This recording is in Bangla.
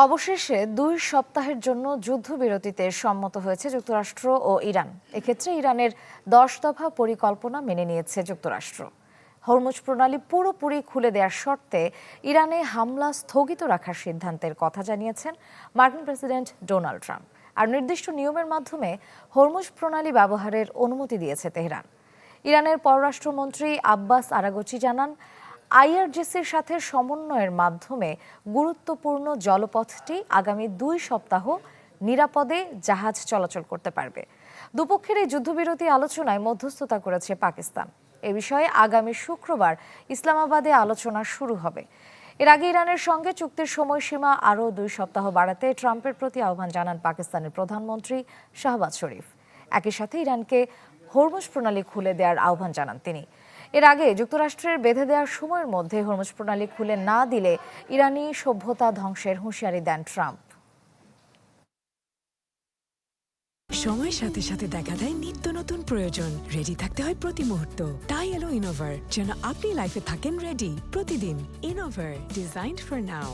অবশেষে ২ সপ্তাহের জন্য যুদ্ধবিরতিতে সম্মত হয়েছে যুক্তরাষ্ট্র ও ইরান। এক্ষেত্রে ইরানের ১০ দফা পরিকল্পনা মেনে নিয়েছে যুক্তরাষ্ট্র। হরমুজ প্রণালী পুরোপুরি খুলে দেওয়ার শর্তে ইরানে হামলা স্থগিত রাখার সিদ্ধান্তের কথা জানিয়েছেন মার্কিন প্রেসিডেন্ট ডোনাল্ড ট্রাম্প। আর নির্দিষ্ট নিয়মের মাধ্যমে হরমুজ প্রণালী ব্যবহারের অনুমতি দিয়েছে তেহরান। ইরানের পররাষ্ট্রমন্ত্রী আব্বাস আরাগচি জানান, আইআরজিসির সাথে সমন্বয়ের মাধ্যমে গুরুত্বপূর্ণ জলপথটি আগামী ২ সপ্তাহ নিরাপদে জাহাজ চলাচল করতে পারবে। দুপক্ষের এই যুদ্ধবিরতি আলোচনায় মধ্যস্থতা করেছে পাকিস্তান। এ বিষয়ে আগামী শুক্রবার ইসলামাবাদে আলোচনা শুরু হবে। এর আগে ইরানের সঙ্গে চুক্তির সময়সীমা আরও ২ সপ্তাহ বাড়াতে ট্রাম্পের প্রতি আহ্বান জানান পাকিস্তানের প্রধানমন্ত্রী শাহবাজ শরীফ। একই সাথে ইরানকে হরমুজ প্রণালী খুলে দেওয়ার আহ্বান জানান তিনি। এর আগে যুক্তরাষ্ট্রের বেঁধে দেওয়ার সময়ের মধ্যে হরমুজ প্রণালী খুলে না দিলে ইরানি সভ্যতা ধ্বংসের হুঁশিয়ারি দেন ট্রাম্প। সময়ের সাথে সাথে দেখা দেয় নিত্য নতুন প্রয়োজন। রেডি থাকতে হয় প্রতি মুহূর্ত। তাই এলো ইনোভার, যেন আপনি লাইফে থাকেন রেডি প্রতিদিন। Innova, designed for now.